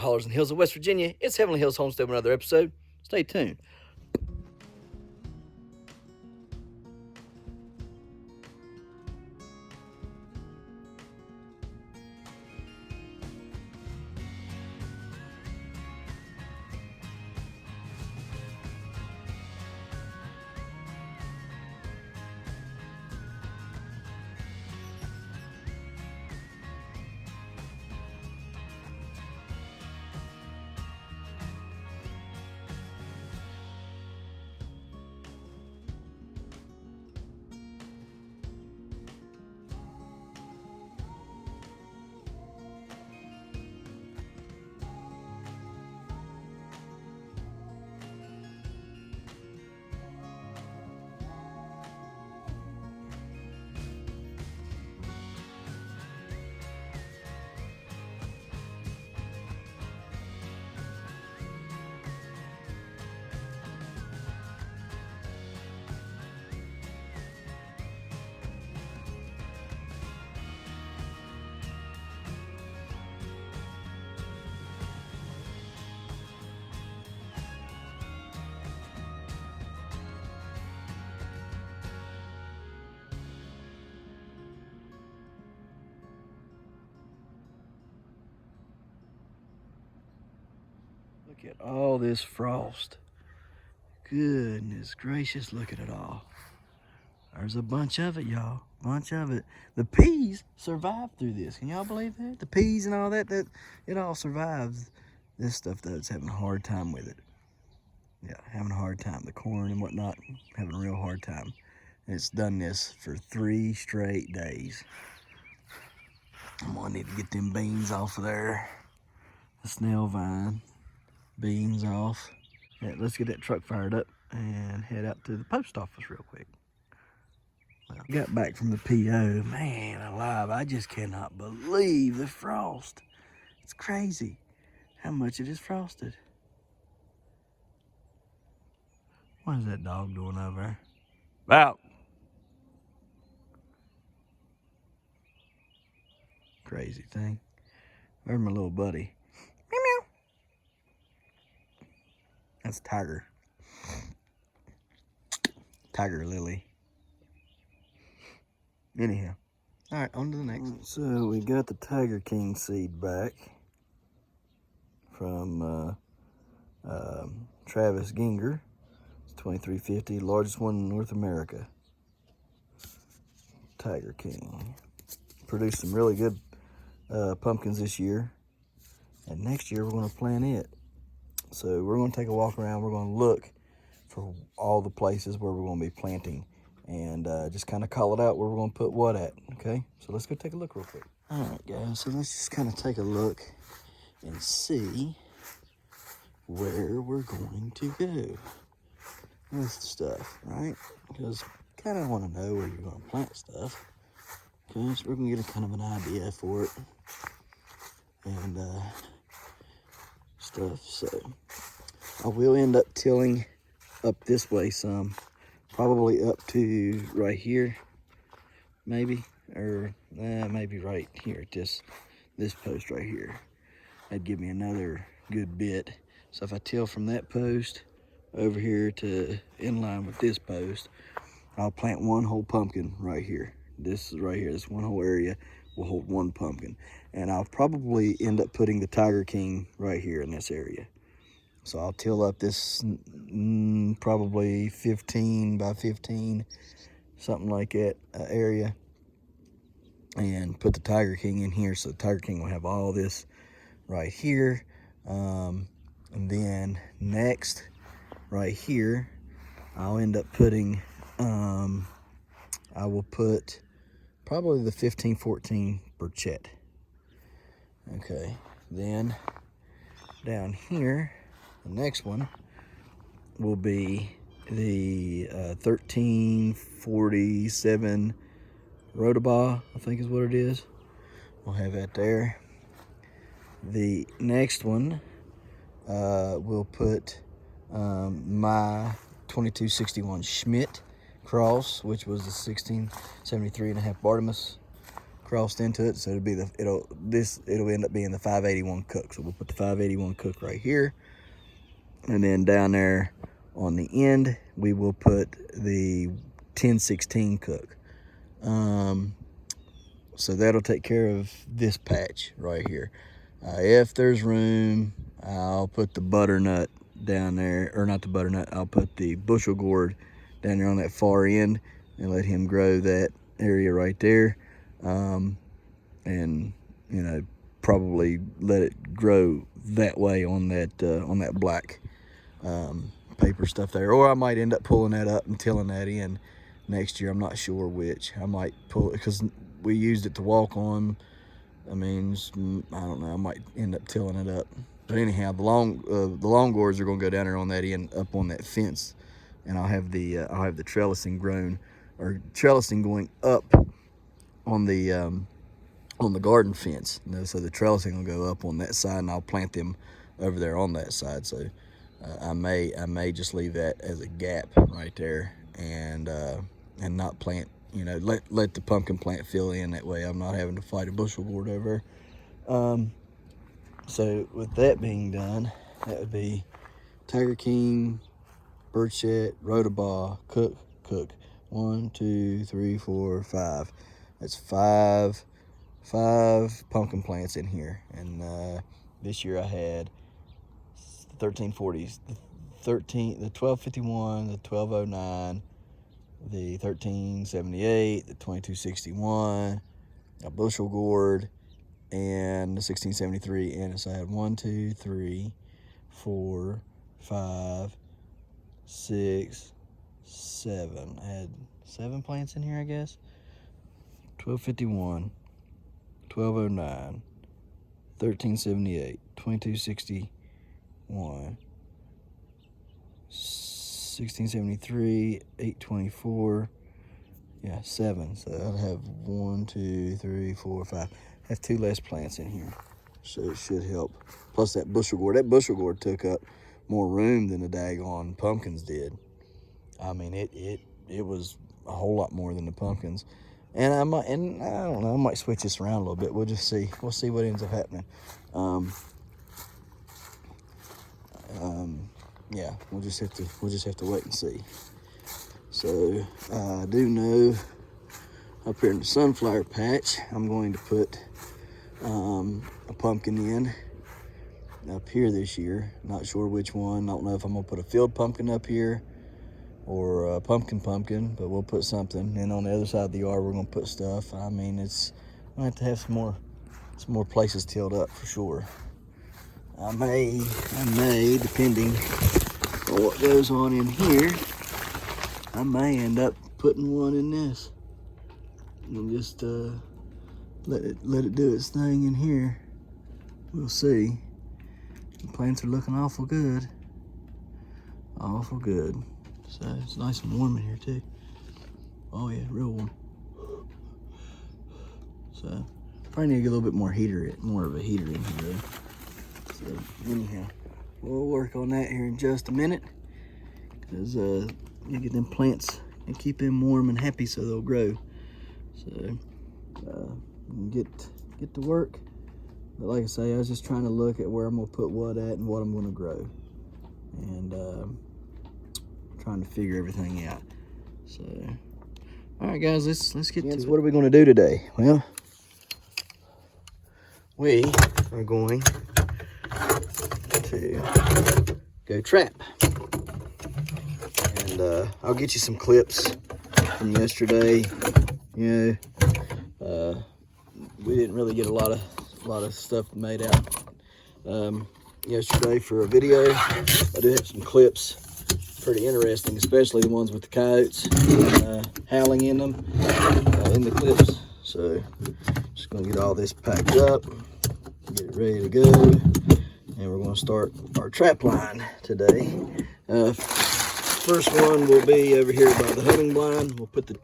hollers and hills of West Virginia. It's Heavenly Hills Homestead with another episode. Stay tuned. Look at all this frost. Goodness gracious, look at it all. There's a bunch of it, y'all. Bunch of it. The peas survived through this. Can y'all believe that? The peas and all that, it all survives. This stuff, though, it's having a hard time with it. Yeah, having a hard time. The corn and whatnot, having a real hard time. And it's done this for 3 straight days. I'm gonna need to get them beans off of there. The snail vine. Beans off. Yeah, let's get that truck fired up and head out to the post office real quick. Well, got back from the PO. Man alive, I just cannot believe the frost. It's crazy how much it is frosted. What is that dog doing over there? Out. Crazy thing. Where's my little buddy? Meow meow. That's Tiger. Tiger Lily. Anyhow. Alright, on to the next. So we got the Tiger King seed back from Travis Ginger. It's 2350, largest one in North America. Tiger King. Produced some really good pumpkins this year. And next year we're going to plant it. So we're going to take a walk around. We're going to look for all the places where we're going to be planting and just kind of call it out where we're going to put what at, okay? So let's go take a look real quick. All right, guys, so let's just kind of take a look and see where we're going to go with stuff, right? Because kind of want to know where you're going to plant stuff. Okay, so we're going to get a kind of an idea for it and stuff. So I will end up tilling up this way some, probably up to right here, maybe, or maybe right here at this post right here. That'd give me another good bit. So if I till from that post over here to in line with this post, I'll plant one whole pumpkin right here. This is right here, this one whole area will hold one pumpkin. And I'll probably end up putting the Tiger King right here in this area. So I'll till up this probably 15 by 15, something like that area, and put the Tiger King in here. So the Tiger King will have all this right here. And then next, right here, I'll end up putting, I will put probably the 1514 Burchett. Okay, then down here, the next one will be the 1347 Rodabaugh, I think is what it is. We'll have that there. The next one, we'll put my 2261 Schmidt cross, which was the 1673.5 Bartimus crossed into it, so it'll end up being the 581 cook. So we'll put the 581 cook right here, and then down there on the end we will put the 1016 cook. So that'll take care of this patch right here. If there's room, I'll put the butternut down there, or not the butternut, I'll put the bushel gourd down there on that far end and let him grow that area right there. And you know, probably let it grow that way on that black paper stuff there. Or I might end up pulling that up and tilling that in next year. I'm not sure which. I might pull it because we used it to walk on. I mean, I don't know, I might end up tilling it up. But anyhow, the long gourds are gonna go down there on that end, up on that fence, and I'll have the trellising grown, or trellising going up on the garden fence. You know, so the trellising will go up on that side, and I'll plant them over there on that side. So I may just leave that as a gap right there, and not plant. You know, let the pumpkin plant fill in. That way I'm not having to fight a bushel gourd over. So with that being done, that would be Tiger King, Birdshot, Rotabaugh, Cook. 1, 2, 3, 4, 5. That's five pumpkin plants in here. And this year I had the 1340s, the 1251, the 1209, the 1378, the 2261, a bushel gourd, and the 1673. And so I had 1, 2, 3, 4, 5, 6, 7. I had 7 plants in here, I guess. 1251, 1209, 1378, 2261, 1673, 824. Yeah, 7. So I'll have 1, 2, 3, 4, 5. Have 2 less plants in here, so it should help. Plus that bushel gourd. That bushel gourd took up more room than the daggone pumpkins did. I mean, it was a whole lot more than the pumpkins. And I don't know, I might switch this around a little bit. We'll just see. We'll see what ends up happening. Yeah, we'll just have to wait and see. So I do know up here in the sunflower patch, I'm going to put a pumpkin in up here this year. Not sure which one. I don't know if I'm gonna put a field pumpkin up here or a pumpkin, but we'll put something. And on the other side of the yard, we're gonna put stuff. I mean, I'm gonna have to have some more places tilled up for sure. I may, depending on what goes on in here, I may end up putting one in this and just let it do its thing in here. We'll see. The plants are looking awful good. Awful good. So it's nice and warm in here too. Oh yeah, real warm. So probably need to get a little bit more of a heater in here. So anyhow, we'll work on that here in just a minute, because you get them plants and keep them warm and happy so they'll grow. So get to work. But like I say, I was just trying to look at where I'm gonna put what at and what I'm gonna grow, and trying to figure everything out. So all right guys, let's get to it. What are we gonna do today? Well, we are going to go trap, and I'll get you some clips from yesterday. You know, we didn't really get a lot of stuff made out yesterday for a video. I do have some clips, pretty interesting, especially the ones with the coyotes howling in them in the clips. So just gonna get all this packed up, get it ready to go, and we're gonna start our trap line today. First one will be over here by the hunting blind. We'll put the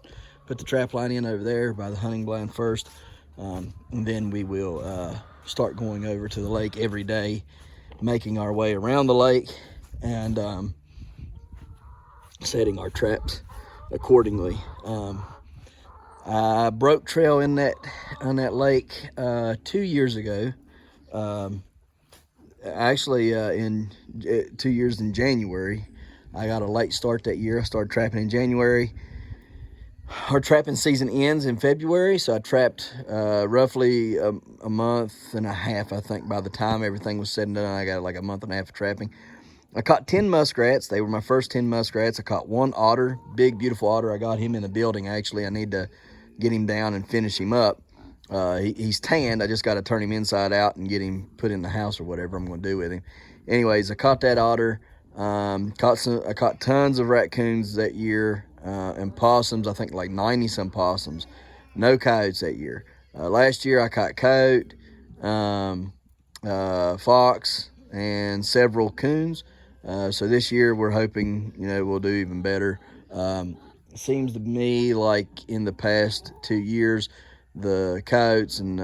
trap line in over there by the hunting blind first, and then we will start going over to the lake every day, making our way around the lake and setting our traps accordingly. I broke trail in that on that lake 2 years ago. Actually, in 2 years in January. I got a late start that year. I started trapping in January. Our trapping season ends in February, so I trapped roughly a month and a half, I think. By the time everything was said and done, I got like a month and a half of trapping. I caught 10 muskrats. They were my first 10 muskrats. I caught one otter, big, beautiful otter. I got him in the building, actually. I need to get him down and finish him up. He's tanned. I just got to turn him inside out and get him put in the house or whatever I'm going to do with him. Anyways, I caught that otter. I caught tons of raccoons that year and possums. I think like 90 some possums. No coyotes that year. Last year I caught coyote, fox, and several coons. So this year we're hoping, we'll do even better. Seems to me like in the past 2 years, the coyotes and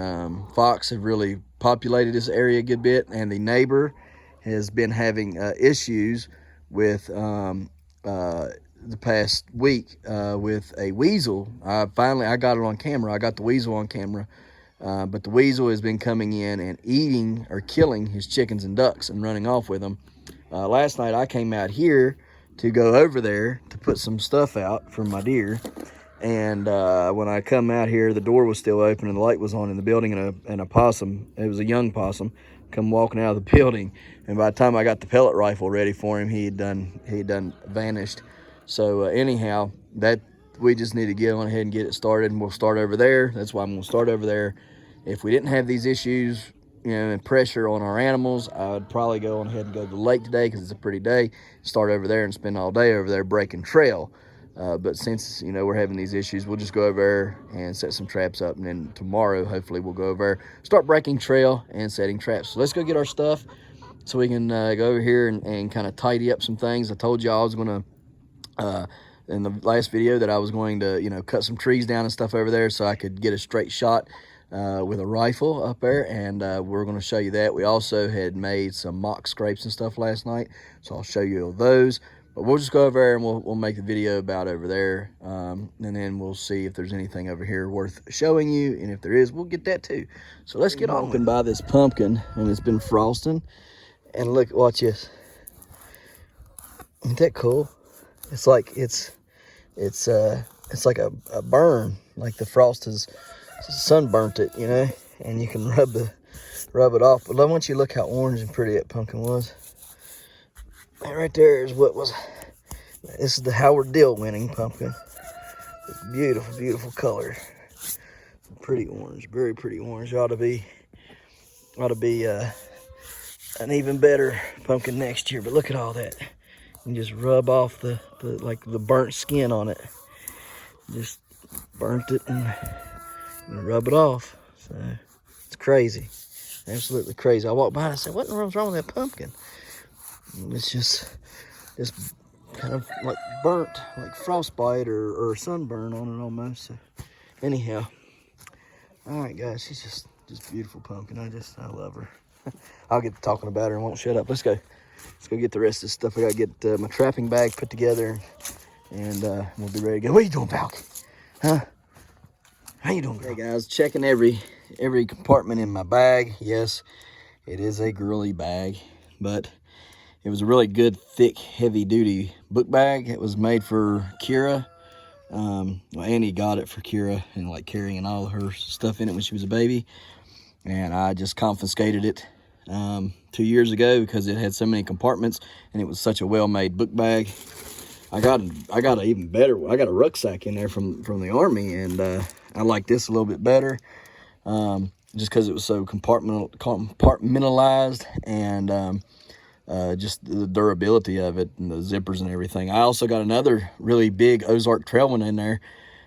fox have really populated this area a good bit, and the neighbor has been having issues with the past week with a weasel. I got it on camera. I got the weasel on camera. But the weasel has been coming in and eating or killing his chickens and ducks and running off with them. Last night I came out here to go over there to put some stuff out for my deer. And when I come out here, the door was still open and the light was on in the building, and a possum, it was a young possum, come walking out of the building. And by the time I got the pellet rifle ready for him, he had done vanished. So anyhow, that we just need to get on ahead and get it started, and we'll start over there. That's why I'm going to start over there. If we didn't have these issues, and pressure on our animals, I would probably go on ahead and go to the lake today because it's a pretty day. Start over there and spend all day over there breaking trail. But since, we're having these issues, we'll just go over there and set some traps up. And then tomorrow, hopefully, we'll go over there, start breaking trail and setting traps. So let's go get our stuff so we can go over here and kind of tidy up some things. I told you I was going to, in the last video, that I was going to, cut some trees down and stuff over there so I could get a straight shot with a rifle up there, and we're going to show you that. We also had made some mock scrapes and stuff last night, so I'll show you those. But we'll just go over there and we'll make the video about over there, and then we'll see if there's anything over here worth showing you, and if there is, we'll get that too. So let's get on. Walking by this pumpkin, and it's been frosting, and look, watch this. Isn't that cool? It's like it's like a burn, like the frost has sunburnt it, and you can rub it off. But I want you to look how orange and pretty that pumpkin was. That right there is this is the Howard Dill winning pumpkin. It's beautiful, beautiful color. Pretty orange, very pretty orange. Ought to be an even better pumpkin next year. But look at all that. You can just rub off the burnt skin on it. Just burnt it and rub it off. So it's crazy, absolutely crazy. I walked by and I said, what in the world's wrong with that pumpkin? And it's just kind of like burnt, like frostbite or sunburn on it almost. So anyhow, all right guys, she's just beautiful pumpkin. I love her. I'll get to talking about her and won't shut up. Let's go get the rest of this stuff. I gotta get my trapping bag put together, and we'll be ready to go. What are you doing, Falk? Huh? How you doing, girl? Hey guys, checking every compartment in my bag. Yes, it is a girly bag, but it was a really good, thick, heavy-duty book bag. It was made for Kira. Well, Annie got it for Kira and like carrying all her stuff in it when she was a baby, and I just confiscated it 2 years ago because it had so many compartments and it was such a well-made book bag. I got an even better. I got a rucksack in there from the army, and I like this a little bit better, just because it was so compartmentalized, and just the durability of it and the zippers and everything. I also got another really big Ozark Trail one in there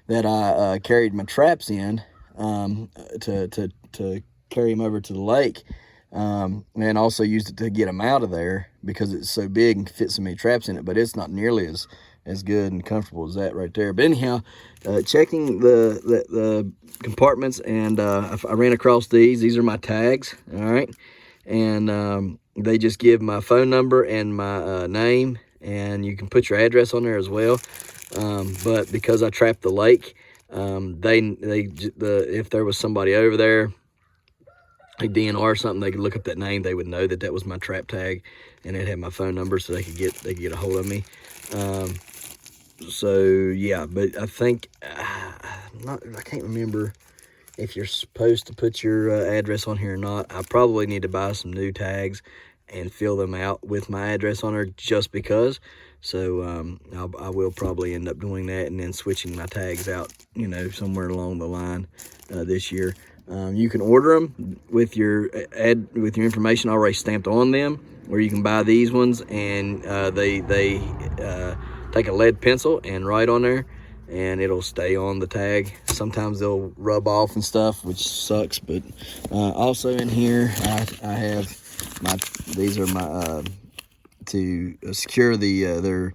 that I carried my traps in to carry them over to the lake, and also used it to get them out of there because it's so big and fit so many traps in it. But it's not nearly as good and comfortable as that right there. But anyhow, checking the compartments, and I ran across these. These are my tags, all right, and they just give my phone number and my name, and you can put your address on there as well. But because I trapped the lake, If there was somebody over there, a DNR or something, they could look up that name. They would know that that was my trap tag, and it had my phone number, so they could get a hold of me. So yeah, but I think I can't remember if you're supposed to put your address on here or not. I probably need to buy some new tags and fill them out with my address on there just because. So I will probably end up doing that and then switching my tags out, you know, somewhere along the line this year. You can order them with your information already stamped on them, or you can buy these ones, and they take a lead pencil and write on there, and it'll stay on the tag. Sometimes they'll rub off and stuff, which sucks. But also in here, I have these are my to secure their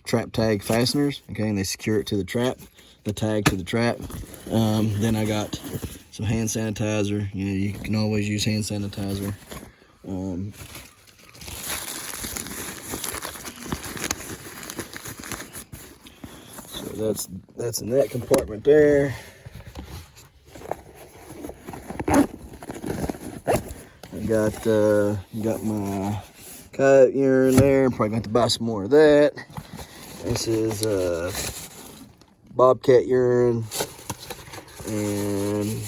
trap tag fasteners. Okay, and they secure it to the tag to the trap. Then I got some hand sanitizer. You know, you can always use hand sanitizer. So that's in that compartment there. I got my coyote urine there. I'm probably going to buy some more of that. This is bobcat urine and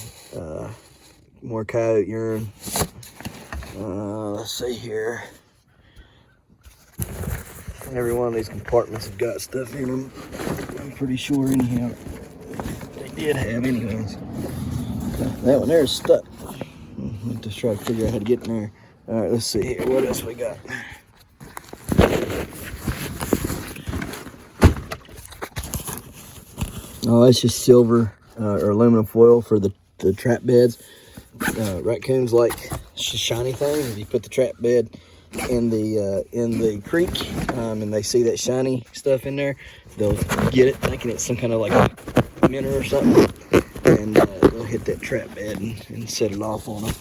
more coyote urine. Let's see here. Every one of these compartments have got stuff in them. I'm pretty sure anyhow they did have anyways. That one there is stuck. I'll just try to figure out how to get in there. All right, let's see here. What else we got? Oh, that's just silver or aluminum foil for the trap beds. Raccoons like shiny things. If you put the trap bed in the creek and they see that shiny stuff in there, they'll get it thinking it's some kind of like a minnow or something, and they'll hit that trap bed and set it off on them.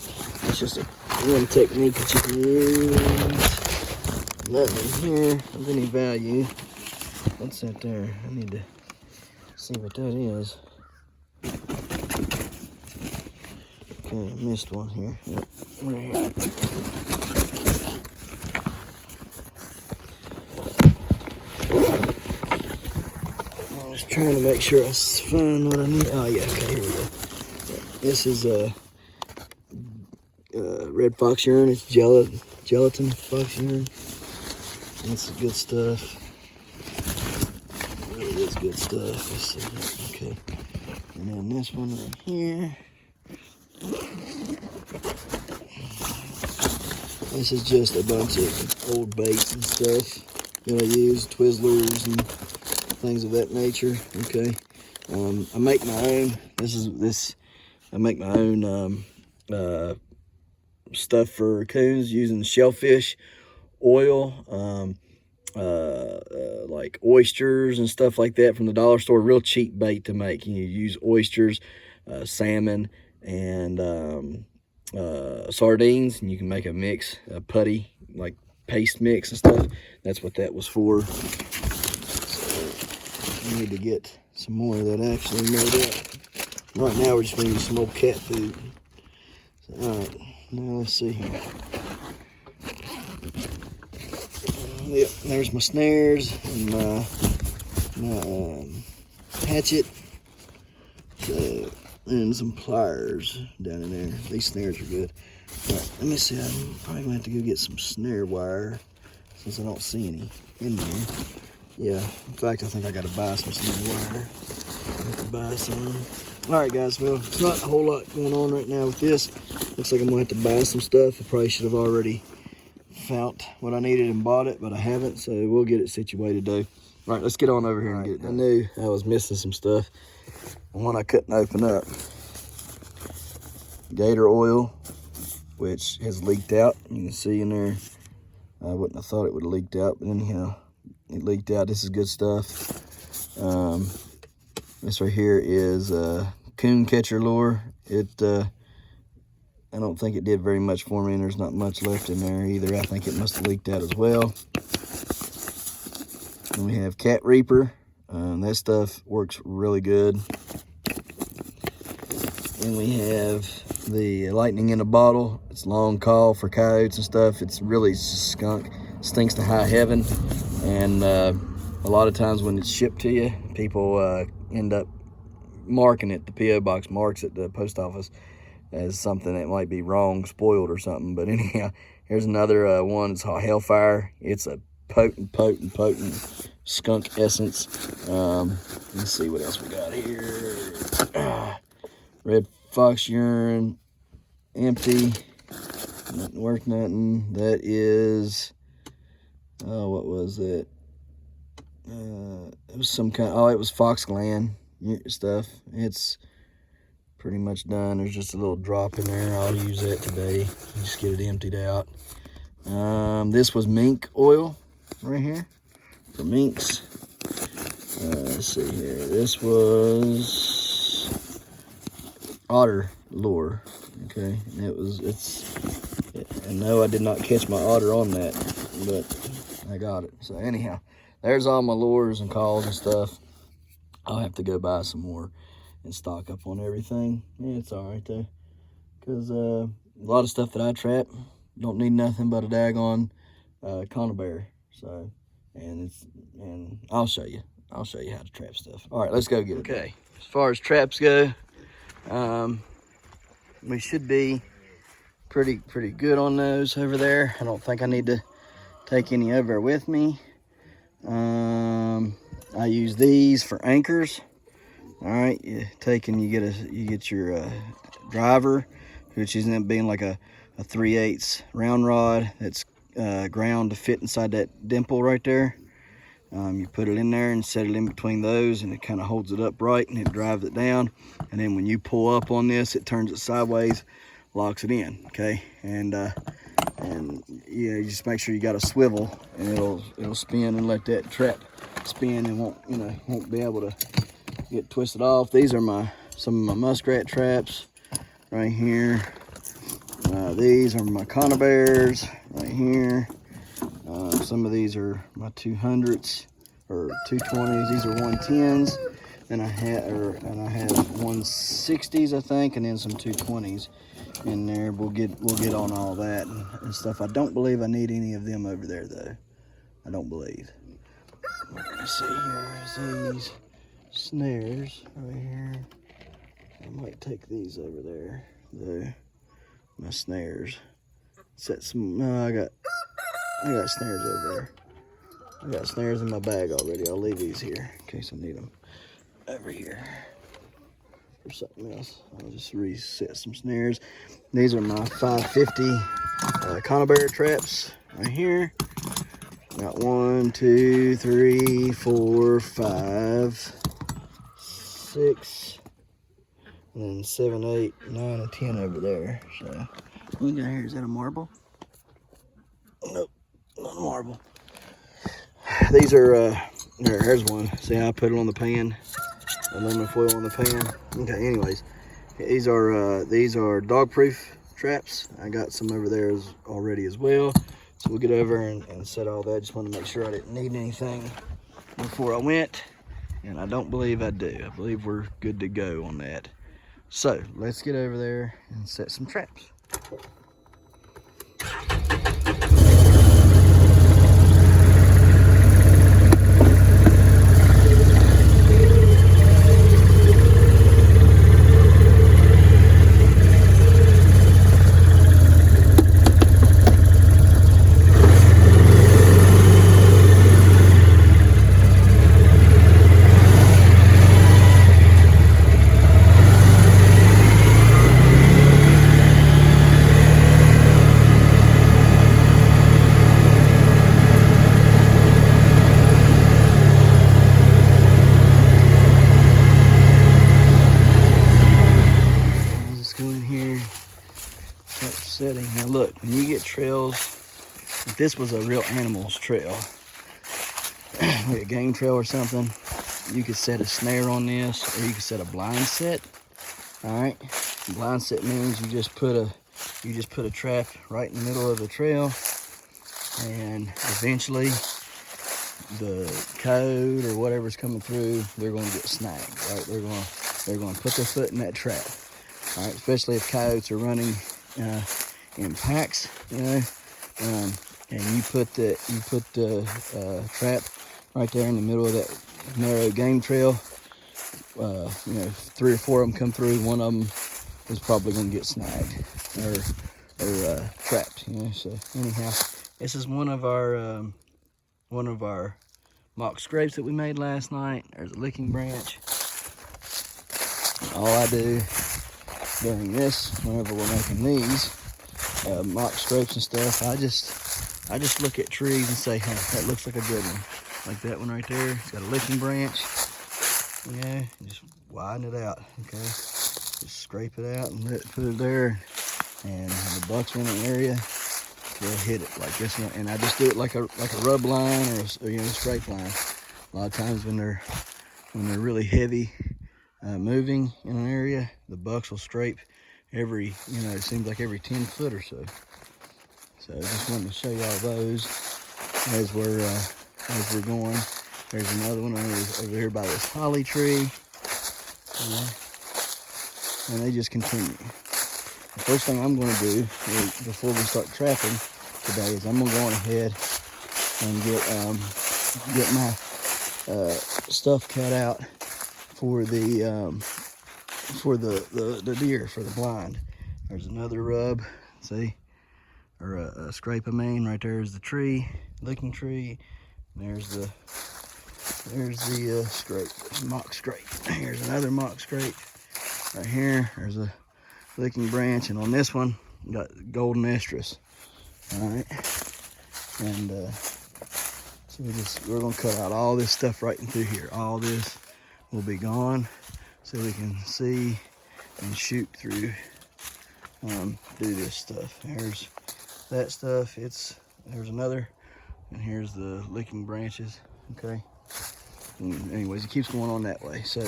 It's just one technique that you can use. Nothing in here of any value. What's that there? I need to see what that is. Okay, I missed one here. Yep, right here. I was trying to make sure I find what I need. Oh yeah, okay, here we go. This is red fox urine. It's gelatin fox urine. That's good stuff. Really is good stuff. Let's see. Okay. And then this one right here. This is just a bunch of old baits and stuff that I use, Twizzlers and things of that nature. Okay. I make my own. I make my own stuff for coons using shellfish oil, like oysters and stuff like that from the dollar store. Real cheap bait to make. You use oysters, salmon, and sardines, and you can make a mix, a putty, like paste mix and stuff. That's what that was for. So I need to get some more of that actually made up. Right now we're just making some old cat food. So, all right, now let's see here. Yep, there's my snares and my hatchet. So, and some pliers down in there. These snares are good. All right, let me see. I'm probably gonna have to go get some snare wire since I don't see any in there. Yeah, in fact, I think I gotta buy some snare wire. I have to buy some. All right, guys. Well, it's not a whole lot going on right now with this. Looks like I'm gonna have to buy some stuff. I probably should have already found what I needed and bought it, but I haven't. So we'll get it situated, though. All right, let's get on over here and get it done. I knew I was missing some stuff. One I couldn't open up. Gator oil, which has leaked out. You can see in there. I wouldn't have thought it would have leaked out, but anyhow, it leaked out. This is good stuff. This right here is coon catcher lure. I don't think it did very much for me, and there's not much left in there either. I think it must have leaked out as well. Then we have cat reaper. That stuff works really good. And we have the lightning in a bottle. It's long call for coyotes and stuff. It's really skunk, stinks to high heaven. And a lot of times when it's shipped to you, people end up marking it. The P.O. box marks at the post office as something that might be wrong, spoiled or something. But anyhow, here's another one. It's called Hellfire. It's a potent skunk essence. Let's see what else we got here. Red fox urine, empty, nothing worth nothing. That is, what was it? It was some kind, it was fox gland stuff. It's pretty much done. There's just a little drop in there. I'll use that today. Just get it emptied out. This was mink oil right here for minks. Let's see here. This was otter lure. Okay, and and no, I did not catch my otter on that, but I got it. So anyhow, there's all my lures and calls and stuff. I'll have to go buy some more and stock up on everything. Yeah, it's all right though, because a lot of stuff that I trap don't need nothing but a daggone conibear. So, and I'll show you how to trap stuff. All right, let's go get it. Okay, as far as traps go, we should be pretty good on those over there. I don't think I need to take any over with me. I use these for anchors. All right, you get your driver, which ends up being like a 3/8 round rod that's ground to fit inside that dimple right there. You put it in there and set it in between those, and it kind of holds it upright and it drives it down. And then when you pull up on this, it turns it sideways, locks it in. Okay, and you just make sure you got a swivel, and it'll spin and let that trap spin, and won't be able to get twisted off. These are some of my muskrat traps right here. These are my conibears right here. Some of these are my 200s or 220s. These are 110s, and I have 160s, I think, and then some 220s in there. We'll get on all that and stuff. I don't believe I need any of them over there though. I don't believe. Let's see here. These snares right here. I might take these over there though. My snares. Set some. No, I got snares over there. I got snares in my bag already. I'll leave these here in case I need them over here for something else. I'll just reset some snares. These are my 550 conibear traps right here. Got 1, 2, 3, 4, 5, 6, and then 7, 8, 9, and 10 over there. So look at here. Is that a marble? Nope, not a marble. These are there's one. See how I put it on the pan? Aluminum foil on the pan. Okay, anyways, these are dog proof traps. I got some over there already as well. So we'll get over and set all that. Just wanted to make sure I didn't need anything before I went, and I don't believe I do. I believe we're good to go on that. So let's get over there and set some traps. Setting. Now look, when you get trails, if this was a real animals trail, like a game trail or something, you could set a snare on this, or you could set a blind set. All right, blind set means you just put a trap right in the middle of the trail, and eventually coyote or whatever's coming through, they're going to get snagged, right? They're going to put their foot in that trap, all right? Especially if coyotes are running in packs, you know, and you put the trap right there in the middle of that narrow game trail. You know, 3 or 4 of them come through, one of them is probably going to get snagged or trapped, you know. So anyhow, this is one of our mock scrapes that we made last night. There's a licking branch. And all I do during this, whenever we're making these mock scrapes and stuff, I just look at trees and say, hey, that looks like a good one. Like that one right there. It's got a licking branch. Yeah, just widen it out, okay? Just scrape it out and put it there. And when the bucks are in the area, they'll hit it like this one. And I just do it like a rub line or a scrape line. A lot of times when they're really heavy moving in an area, the bucks will scrape every, you know, it seems like every 10 foot or so. So I just wanted to show y'all those as we're going. There's another one over here by this holly tree. And they just continue. The first thing I'm going to do before we start trapping today is I'm going to go on ahead and get my stuff cut out for the deer, for the blind. There's another rub, see, or a scrape I mean. Right there is the tree, licking tree. There's the scrape, mock scrape. Here's another mock scrape. Right here, there's a licking branch, and on this one, you got golden estrus. All right, and so we're gonna cut out all this stuff right in through here. All this will be gone, so we can see and shoot through do this stuff. There's that stuff. There's another, and here's the licking branches. Okay. And anyways, it keeps going on that way. So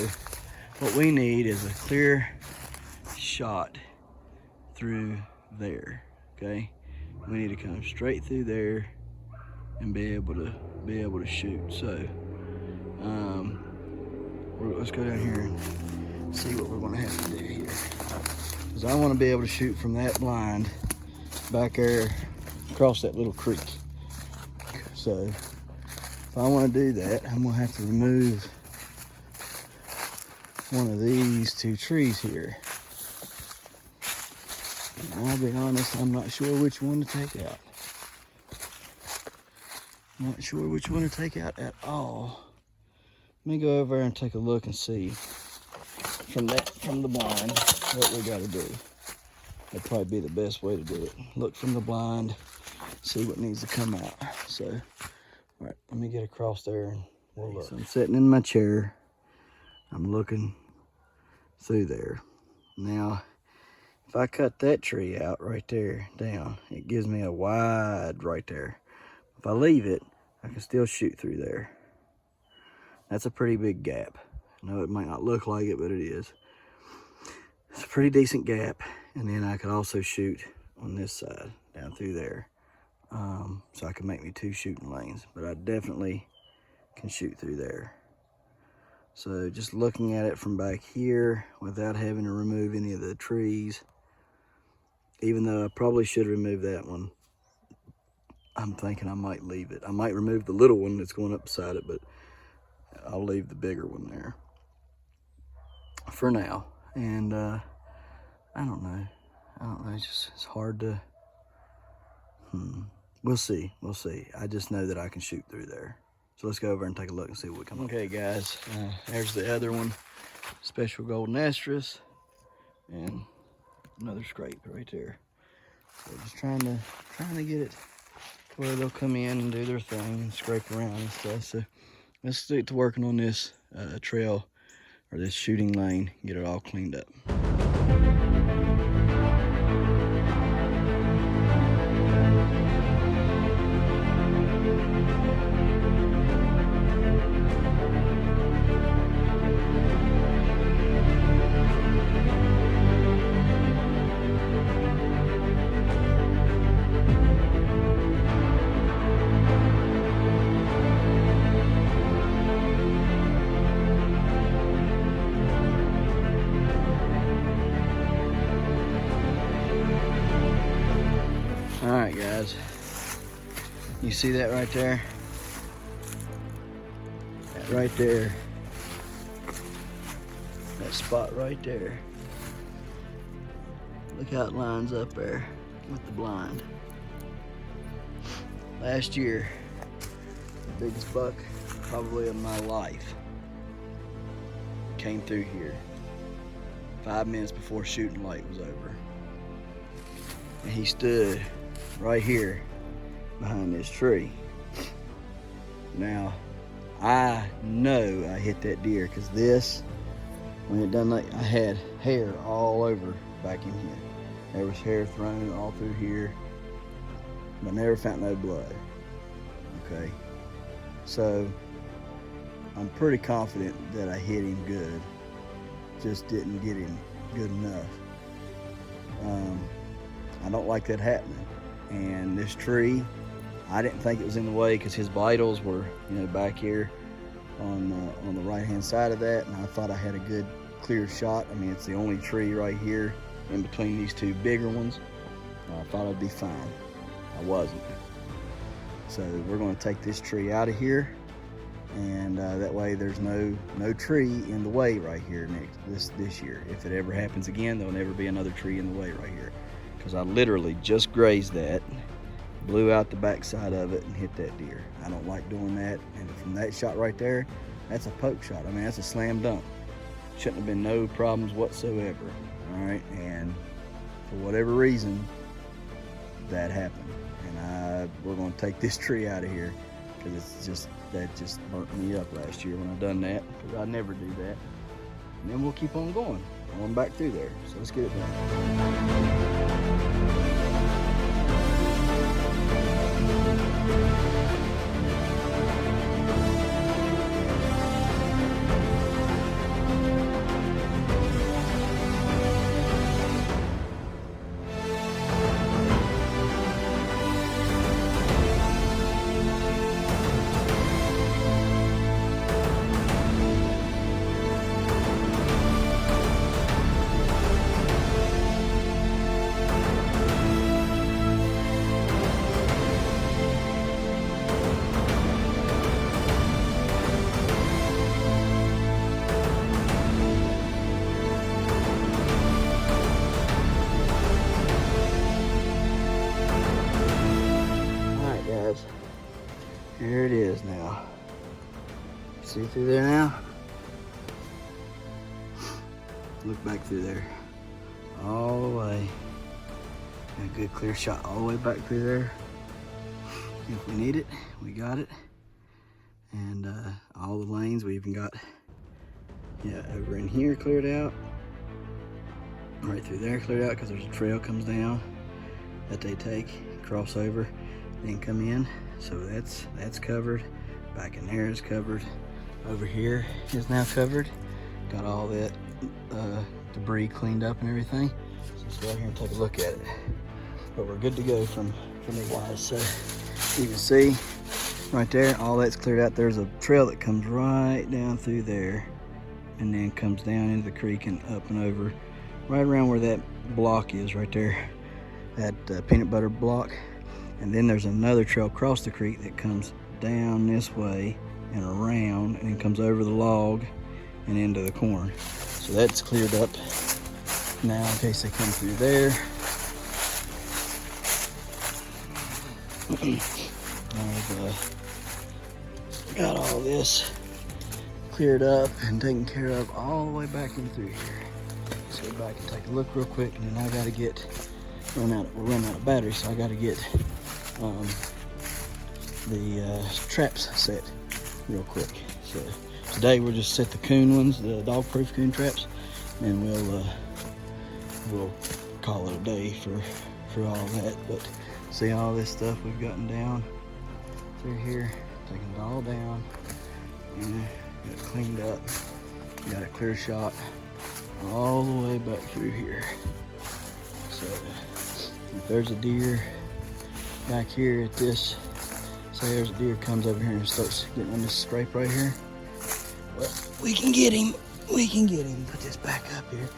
what we need is a clear shot through there. Okay. We need to come straight through there and be able to shoot. So let's go down here and see what we're going to have to do here. Because I want to be able to shoot from that blind back there across that little creek. So if I want to do that, I'm going to have to remove one of these 2 trees here. And I'll be honest, I'm not sure which one to take out. Not sure which one to take out at all. Let me go over there and take a look and see from the blind what we got to do. That'd probably be the best way to do it. Look from the blind, see what needs to come out. So, all right, let me get across there and we'll look. So I'm sitting in my chair. I'm looking through there. Now, if I cut that tree out right there down, it gives me a wide right there. If I leave it, I can still shoot through there. That's a pretty big gap. I know it might not look like it, but it is. It's a pretty decent gap. And then I could also shoot on this side, down through there. So I can make me 2 shooting lanes, but I definitely can shoot through there. So just looking at it from back here without having to remove any of the trees, even though I probably should remove that one, I'm thinking I might leave it. I might remove the little one that's going up beside it, but I'll leave the bigger one there for now. And I don't know. It's hard to, we'll see. I just know that I can shoot through there. So let's go over and take a look and see what comes up. Okay guys, there's the other one, special golden estrus, and another scrape right there. So just trying to get it to where they'll come in and do their thing and scrape around and stuff. So let's stick to working on this trail or this shooting lane, get it all cleaned up. You see that right there? That right there. That spot right there. Look how it lines up there with the blind. Last year, the biggest buck probably of my life came through here 5 minutes before shooting light was over. And he stood right here behind this tree. Now, I know I hit that deer because this, when it done like, I had hair all over back in here. There was hair thrown all through here, but never found no blood. Okay, so I'm pretty confident that I hit him good, just didn't get him good enough. I don't like that happening. And this tree, I didn't think it was in the way because his vitals were, you know, back here on the right hand side of that, and I thought I had a good clear shot. I mean, it's the only tree right here in between these two bigger ones. I thought I'd be fine. I wasn't. So we're going to take this tree out of here, and that way there's no tree in the way right here this year. If it ever happens again, there'll never be another tree in the way right here, because I literally just grazed that, blew out the backside of it, and hit that deer. I don't like doing that, and from that shot right there, that's a poke shot. I mean, that's a slam dunk. Shouldn't have been no problems whatsoever. All right, and for whatever reason, that happened, and we're going to take this tree out of here because that just burnt me up last year when I done that, because I never do that. And then we'll keep on going back through there. So let's get it done. Here it is now. See through there now? Look back through there. All the way. And a good clear shot all the way back through there. If we need it, we got it. And all the lanes, we even got, over in here cleared out. Right through there cleared out, because there's a trail comes down that they take, cross over, then come in. So that's covered. Back in there is covered. Over here is now covered. Got all that debris cleaned up and everything. So let's go out here and take a look at it. But we're good to go from the wise. So you can see right there, all that's cleared out. There's a trail that comes right down through there and then comes down into the creek and up and over, right around where that block is right there, that peanut butter block. And then there's another trail across the creek that comes down this way and around, and then comes over the log and into the corn. So that's cleared up now in case they come through there. I've got all this cleared up and taken care of all the way back in through here. Let's go back and take a look real quick, and then I gotta we're running out of battery, so I gotta get the traps set real quick. So today we'll just set the coon ones, the dog-proof coon traps, and we'll call it a day for all that. But see all this stuff we've gotten down through here, taking it all down, and got it cleaned up, got a clear shot all the way back through here. So if there's a deer back here at this, say there's a deer comes over here and starts getting on this scrape right here, well, we can get him. Put this back up here.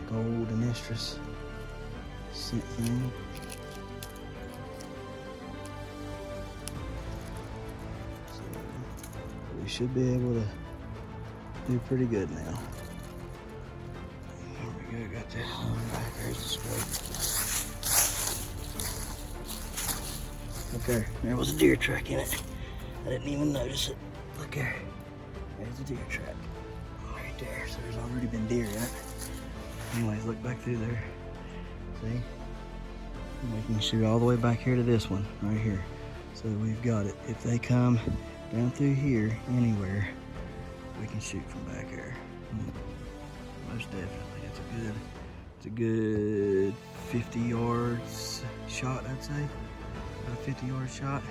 Golden estrus scent thing. should be able to do pretty good now. There we go, got that one back. There's the scope. Okay, there was a deer track in it. I didn't even notice it. Look there. There's a deer track. Right there. So there's already been deer in it. Anyways, look back through there. See? And we can shoot all the way back here to this one, right here. So we've got it. If they come down through here, anywhere, we can shoot from back here. Most definitely. It's a good 50 yards shot, I'd say. About a 50-yard shot.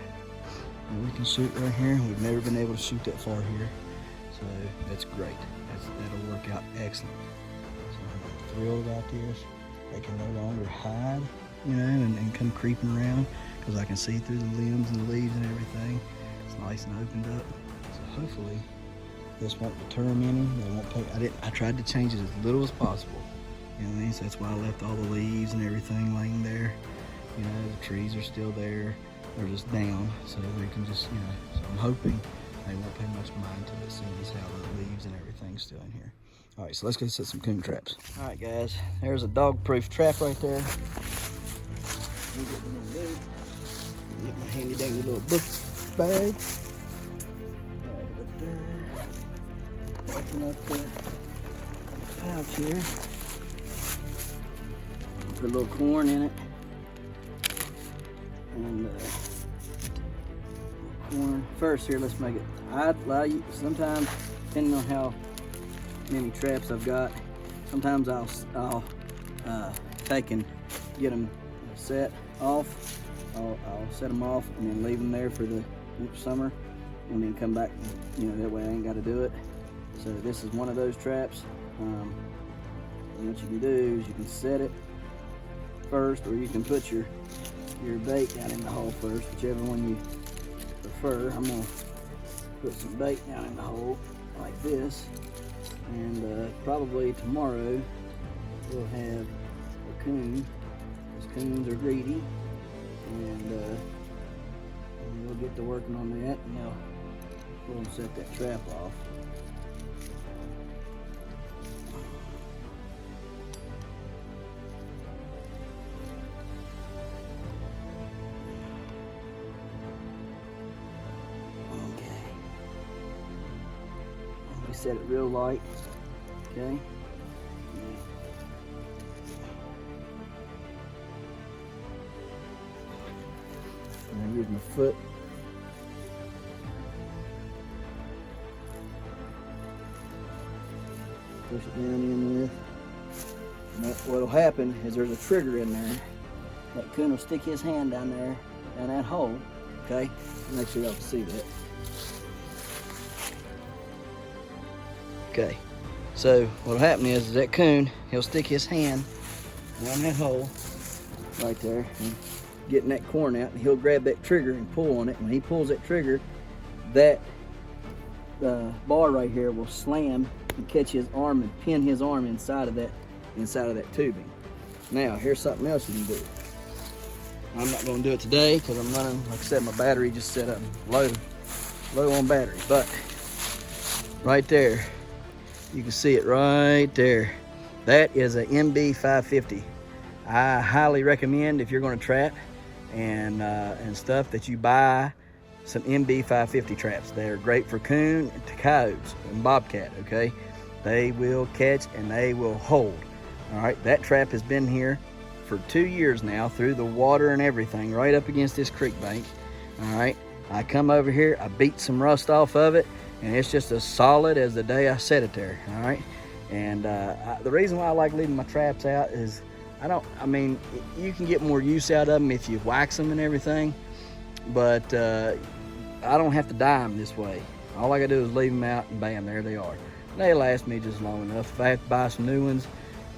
And we can shoot right here. We've never been able to shoot that far here. So that's great. That'll work out excellent. So I'm thrilled about this. They can no longer hide, you know, and come creeping around because I can see through the limbs and the leaves and everything. It's nice and opened up. So hopefully this won't deter them any. They won't pay. I tried to change it as little as possible. You know what I mean? So that's why I left all the leaves and everything laying there. You know, the trees are still there. They're just down, so we can just, you know, so I'm hoping they won't pay much mind to it, seeing as how the leaves and everything's still in here. All right, so let's go set some coon traps. All right, guys, there's a dog-proof trap right there. Get my handy dandy little book bag. Right up there. Open up the pouch here. Put a little corn in it. And corn. First here, let's make it. I like sometimes, depending on how many traps I've got, sometimes I'll take and get them set off. I'll set them off and then leave them there for the summer, and then come back. You know, that way I ain't got to do it. So this is one of those traps. And what you can do is you can set it first, or you can put your bait down in the hole first, whichever one you prefer. I'm gonna put some bait down in the hole like this, and probably tomorrow we'll have a coon, because coons are greedy, and we'll get to working on that, and we'll set that trap off. Set it real light, okay? And I use my foot. Push it down in there. And what'll happen is there's a trigger in there. That coon will stick his hand down there, down that hole, okay? Make sure y'all can see that. Okay, so what'll happen is that coon, he'll stick his hand down that hole right there and getting that corn out, and he'll grab that trigger and pull on it. When he pulls that trigger, that bar right here will slam and catch his arm and pin his arm inside of that tubing. Now, here's something else you can do. I'm not going to do it today because I'm running, like I said, my battery just set up low on battery. But right there, you can see it right there. That is a MB 550. I highly recommend, if you're going to trap and stuff, that you buy some MB 550 traps. They are great for coon, and coyotes, and bobcat. Okay, they will catch and they will hold. All right, that trap has been here for 2 years now, through the water and everything, right up against this creek bank. All right, I come over here, I beat some rust off of it, and it's just as solid as the day I set it there. All right, and the reason why I like leaving my traps out is I mean, you can get more use out of them if you wax them and everything, but I don't have to dye them this way. All I gotta do is leave them out, and bam, there they are. They last me just long enough. If I have to buy some new ones,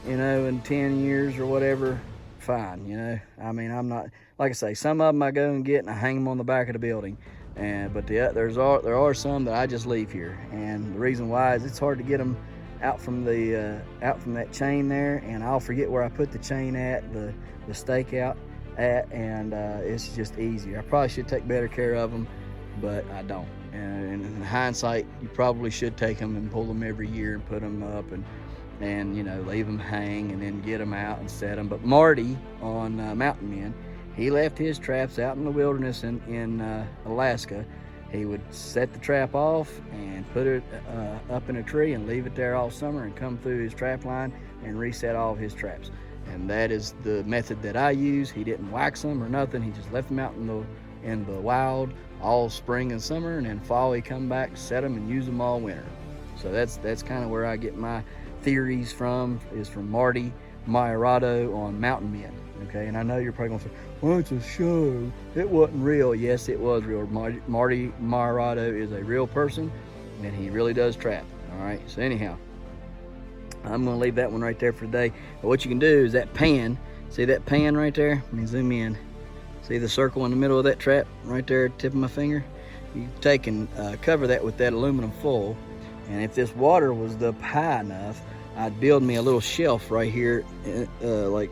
you know, in 10 years or whatever, fine, you know. I mean, I'm not, like I say, some of them I go and get and I hang them on the back of the building. But there are some that I just leave here, and the reason why is it's hard to get them out from that chain there, and I'll forget where I put the chain at, the stake out at, and it's just easier. I probably should take better care of them, but I don't. And in hindsight, you probably should take them and pull them every year and put them up and you know, leave them hang and then get them out and set them. But Marty on Mountain Men, he left his traps out in the wilderness in Alaska. He would set the trap off and put it up in a tree and leave it there all summer and come through his trap line and reset all of his traps. And that is the method that I use. He didn't wax them or nothing. He just left them out in the wild all spring and summer, and then fall he come back, set them, and use them all winter. So that's kind of where I get my theories from, is from Marty Majorado on Mountain Men. Okay, and I know you're probably gonna say, well, it's a show, it wasn't real. Yes, it was real. Marty Majorado is a real person, and he really does trap. All right, so anyhow, I'm gonna leave that one right there for today. But what you can do is that pan, see that pan right there? Let me zoom in. See the circle in the middle of that trap right there, tip of my finger? You take and cover that with that aluminum foil, and if this water was up high enough, I'd build me a little shelf right here, like,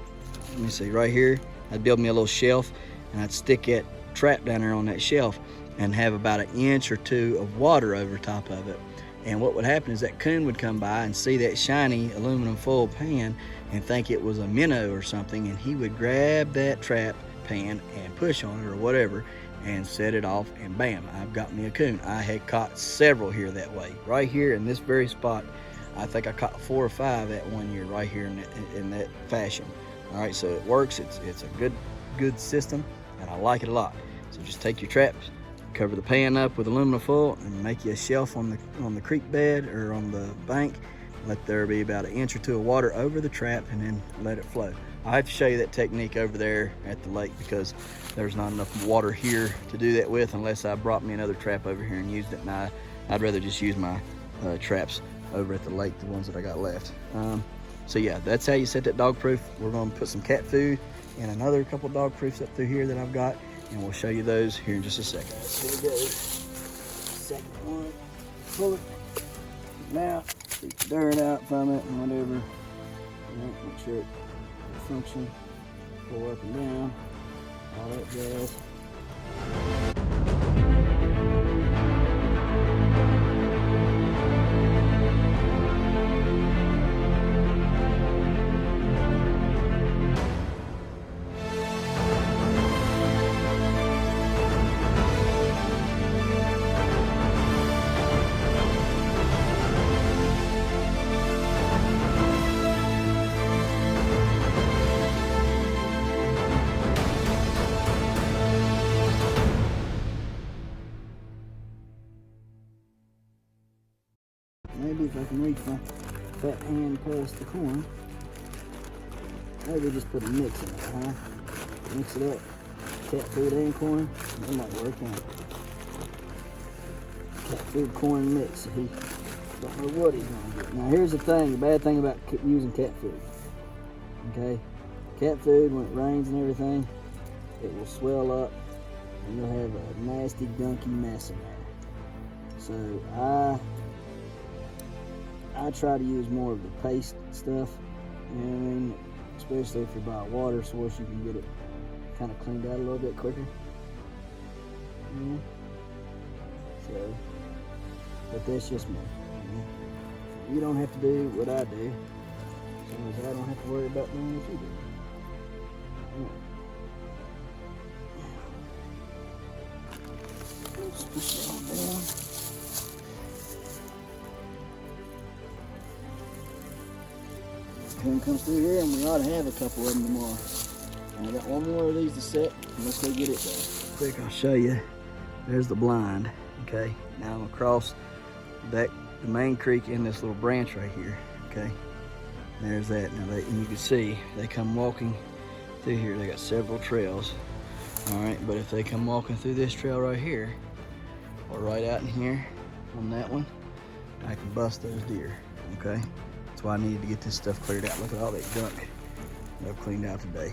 let me see, right here. I'd build me a little shelf, and I'd stick that trap down there on that shelf and have about 1 inch or 2 of water over top of it. And what would happen is that coon would come by and see that shiny aluminum foil pan and think it was a minnow or something, and he would grab that trap pan and push on it or whatever and set it off, and bam, I've got me a coon. I had caught several here that way. Right here in this very spot, I think I caught 4 or 5 that one year right here in that fashion. All right, so it works. It's a good system, and I like it a lot. So just take your traps, cover the pan up with aluminum foil, and make you a shelf on the creek bed or on the bank. Let there be about 1 inch or 2 of water over the trap, and then let it flow. I have to show you that technique over there at the lake because there's not enough water here to do that with, unless I brought me another trap over here and used it. And I'd rather just use my traps over at the lake, the ones that I got left. So yeah, that's how you set that dog proof. We're going to put some cat food and another couple dog proofs up through here that I've got, and we'll show you those here in just a second. Here we go. Second one. Pull it. Now, keep the dirt out from it and whatever. Make sure it function. Pull up and down. All that jazz. Maybe if I can reach my fat hand past the corn, maybe just put a mix in it, huh? Mix it up, cat food and corn, that might work out. Cat food corn mix, so he don't know what he's gonna get. Now here's the thing, the bad thing about using cat food, okay? Cat food, when it rains and everything, it will swell up and you'll have a nasty gunky mess in there. So I try to use more of the paste stuff, you know what I mean? Especially if you buy a water source, you can get it kind of cleaned out a little bit quicker. Yeah. So, but that's just me. So you don't have to do what I do, as long as I don't have to worry about doing what you do. Yeah. Just push it all down. Coon comes through here, and we ought to have a couple of them tomorrow. And I got one more of these to set, and let's go get it done. Quick, I'll show you. There's the blind, okay? Now I'm across the main creek in this little branch right here, okay? There's that. Now, and you can see they come walking through here. They got several trails, all right? But if they come walking through this trail right here, or right out in here on that one, I can bust those deer, okay? That's why I needed to get this stuff cleared out. Look at all that gunk that I've cleaned out today,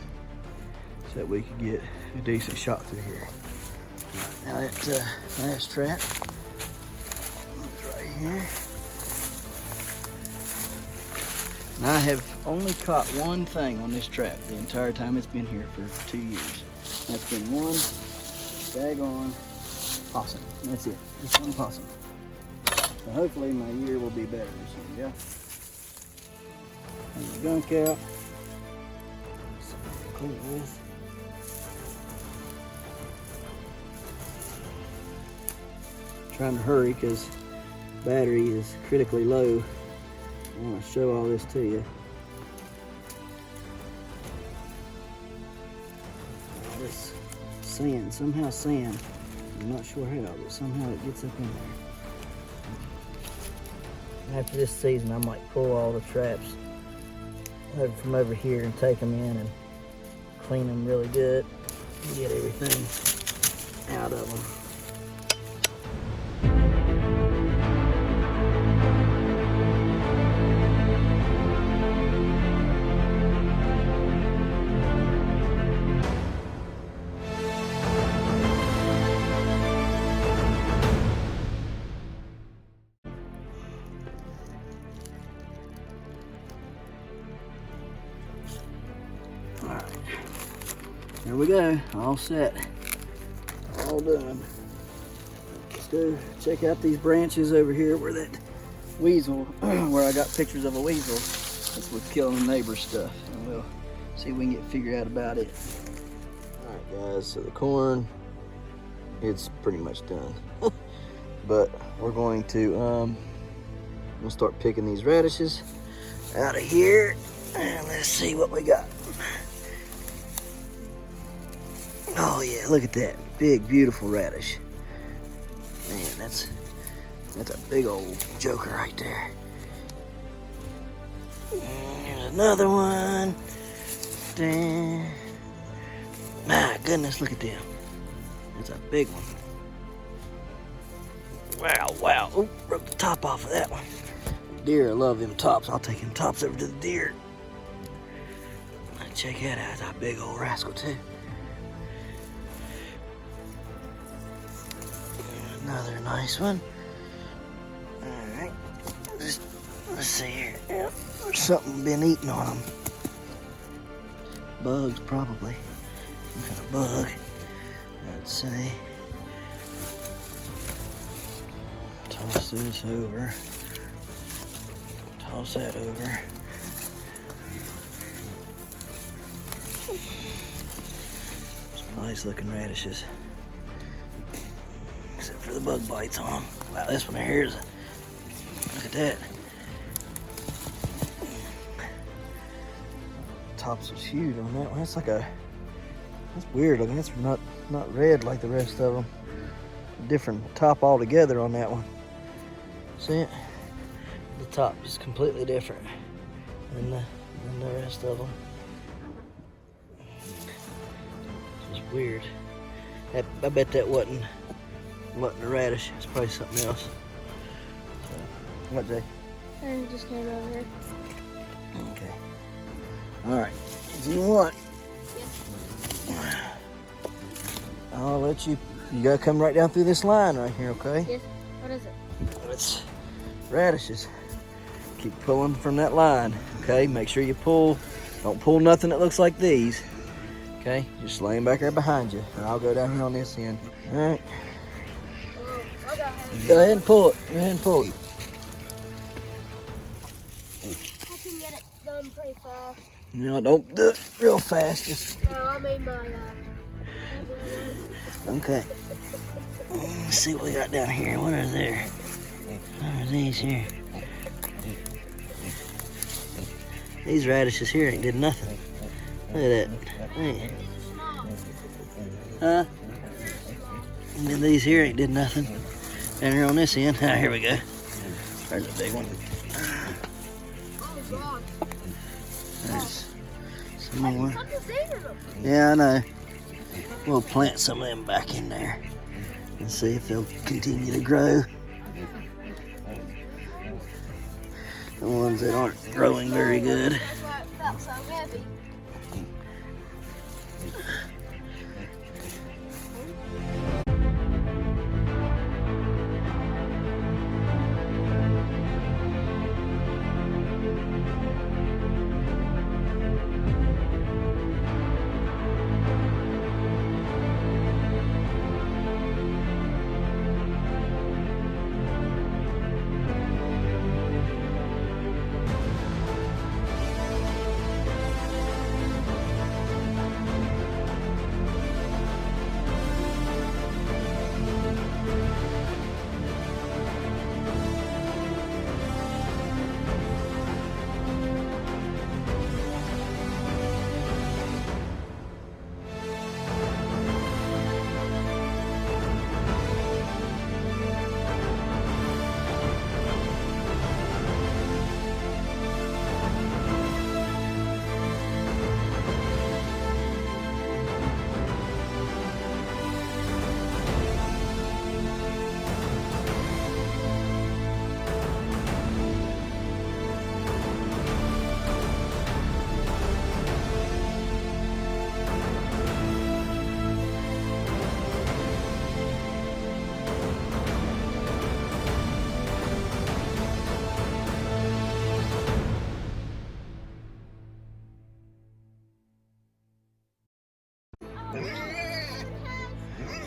so that we could get a decent shot through here. Right, now that last trap is right here. And I have only caught one thing on this trap the entire time it's been here for 2 years. That's been one daggone possum. That's it. Just one possum. So hopefully my year will be better this year, yeah? And the gunk out. Something to clean it with. Trying to hurry because battery is critically low. I want to show all this to you. All this sand, somehow sand, I'm not sure how, but somehow it gets up in there. After this season, I might pull all the traps from over here and take them in and clean them really good and get everything out of them. Alright, here we go, all set, all done. Let's go check out these branches over here where that weasel, where I got pictures of a weasel, that's what's killing the neighbor's stuff. And we'll see if we can get figured out about it. Alright guys, so the corn, it's pretty much done. But we're going to we'll start picking these radishes out of here. And let's see what we got. Oh yeah, look at that big, beautiful radish. Man, that's a big old joker right there. And there's another one. There. My goodness, look at them. That's a big one. Wow, wow. Oh, broke the top off of that one. Deer, I love them tops. I'll take them tops over to the deer. Check that out, that's a big old rascal too. Another nice one. Alright, let's see here. Yep. There's something been eating on them. Bugs, probably. Some kind of bug, I'd say. Toss this over. Toss that over. Some nice looking radishes. Except for the bug bites on them. Wow, this one here is, look at that. Tops is huge on that one. That's like a, that's weird looking. That's not red like the rest of them. Different top altogether on that one. See it? The top is completely different than the rest of them. It's weird. I bet that wasn't a radish. It's probably something else. So, what, Jay? I just came over here. Okay. All right. Do you want? Yes. I'll let you. You gotta come right down through this line right here, okay? Yes. What is it? It's radishes. Keep pulling from that line, okay? Make sure you pull. Don't pull nothing that looks like these. Okay, just lay them back there behind you. And I'll go down here on this end. All right. Go ahead and pull it. Go ahead and pull it. I can get it done pretty fast. No, don't do it real fast. Just. No, I made my. Okay. Let's see what we got down here. What are there? What are these here? These radishes here ain't did nothing. Look at that. Hey. Huh? And these here ain't did nothing. Down here on this end. Ah, here we go. There's a big one. There's some more. Yeah, I know. We'll plant some of them back in there and see if they'll continue to grow. The ones that aren't growing very good. That's why it felt so heavy.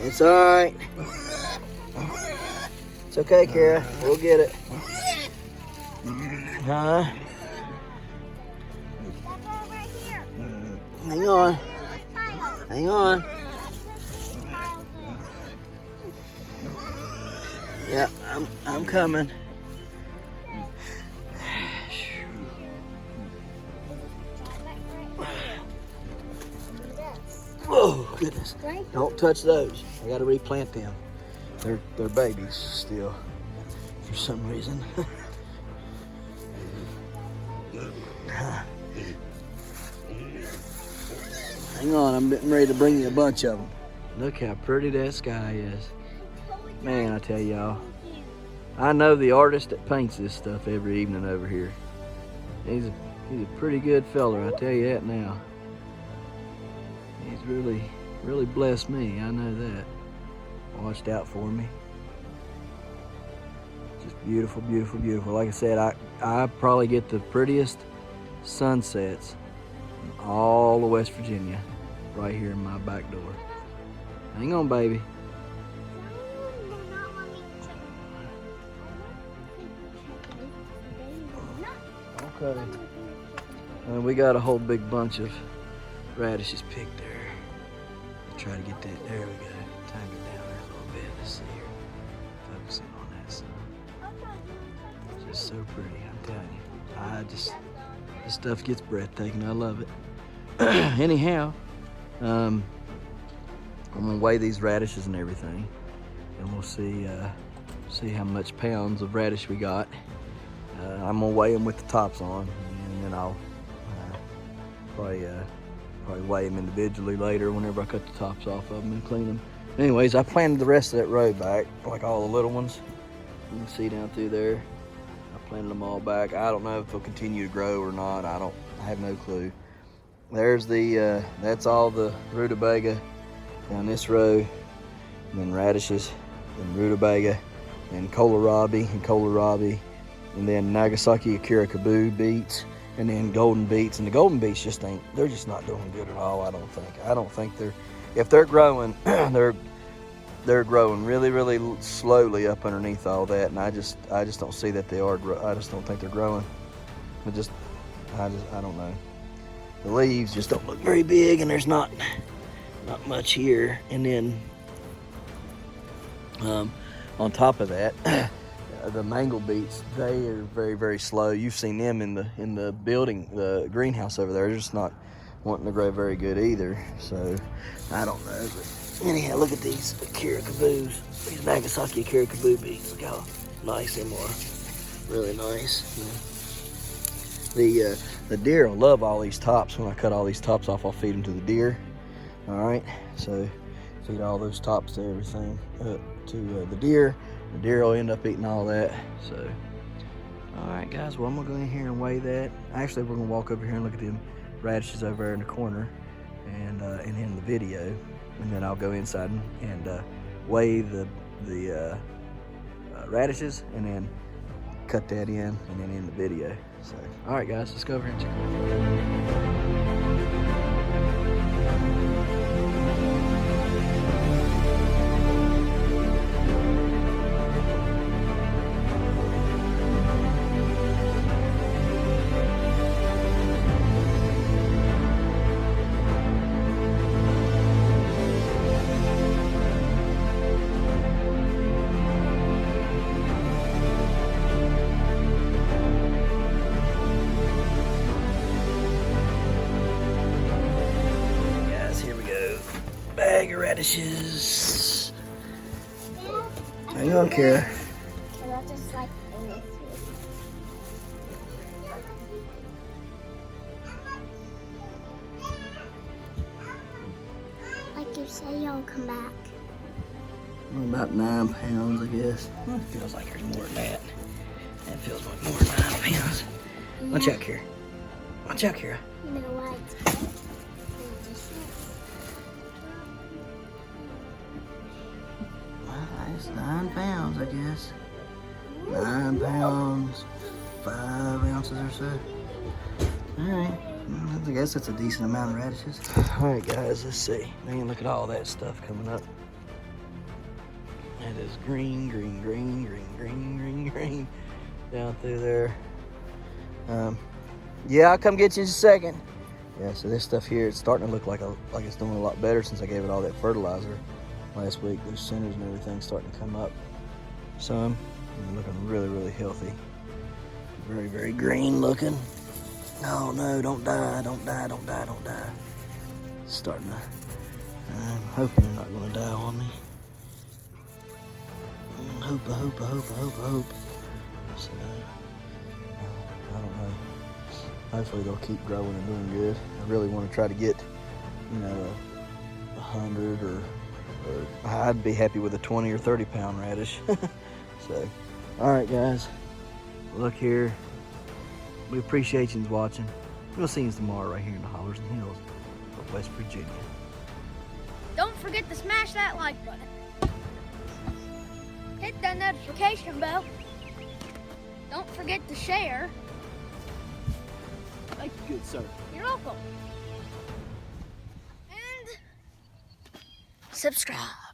It's all right. It's okay, Kara. We'll get it. Huh? Hang on. Hang on. Yeah, I'm coming. Oh goodness! Don't touch those. I gotta replant them. They're babies still, for some reason. Hang on, I'm getting ready to bring you a bunch of them. Look how pretty that sky is. Man, I tell y'all, I know the artist that paints this stuff every evening over here. He's a pretty good fella, I tell you that now. He's really blessed me, I know that. Watched out for me. Just beautiful, beautiful, beautiful. Like I said, I probably get the prettiest sunsets in all of West Virginia right here in my back door. Hang on, baby. Okay. And we got a whole big bunch of radishes picked there. I'll try to get that. There we go. Time it down there a little bit. Let's see here. Focusing on that sun. It's just so pretty, I'm telling you. This stuff gets breathtaking. I love it. Anyhow, I'm gonna weigh these radishes and everything, and we'll see how much pounds of radish we got. I'm gonna weigh them with the tops on, and then I'll probably weigh them individually later whenever I cut the tops off of them and clean them. Anyways, I planted the rest of that row back, like all the little ones. You can see down through there. I planted them all back. I don't know if they'll continue to grow or not. I have no clue. There's that's all the rutabaga down this row, and then radishes, and rutabaga, and kohlrabi, and then Nagasaki Akira Kabu beets, and then golden beets. And the golden beets they're just not doing good at all, I don't think if they're growing, they're growing really, really slowly up underneath all that, and I just don't see that they are. I just don't think they're growing. I don't know. The leaves just don't look very big, and there's not much here. And then on top of that, the mango beets, they are very, very slow. You've seen them in the building, the greenhouse over there. They're just not wanting to grow very good either. So I don't know. But anyhow, look at these Akira Kabus, these Nagasaki Akira Kabu beets. Look how nice they are. Really nice. The deer will love all these tops. When I cut all these tops off, I'll feed them to the deer. All right, so feed all those tops to everything to the deer. The deer will end up eating all that. So, all right, guys. Well, I'm gonna go in here and weigh that. Actually, we're gonna walk over here and look at them radishes over there in the corner, and end the video, and then I'll go inside and weigh the radishes, and then cut that in, and then end the video. So, all right, guys, let's go over here and check it out. Bag of radishes. Hang on, Kara. Can I just like this? Like you say, you'll come back. About 9 pounds, I guess. Well, it feels like there's more than that. That feels like more than 9 pounds. Yeah. Watch out, Kara. Watch out, Kara. You know what? It's 9 pounds, I guess. 9 pounds, 5 ounces or so. Alright, I guess that's a decent amount of radishes. Alright guys, let's see. Man, look at all that stuff coming up. It is green, green, green, green, green, green, green down through there. Yeah, I'll come get you in a second. Yeah, so this stuff here, it's starting to look like it's doing a lot better since I gave it all that fertilizer last week. Those centers and everything starting to come up some. And looking really, really healthy. Very, very green looking. Oh no, don't die, don't die, don't die, don't die. It's starting to, I'm hoping they're not gonna die on me. I hope. So, I don't know. Hopefully they'll keep growing and doing good. I really want to try to get, 100 or I'd be happy with a 20 or 30 pound radish. So, all right guys, look here. We appreciate you watching. We'll see you tomorrow right here in the Hollers and Hills of West Virginia. Don't forget to smash that like button. Hit that notification bell. Don't forget to share. Thank you, good sir. You're welcome. And subscribe.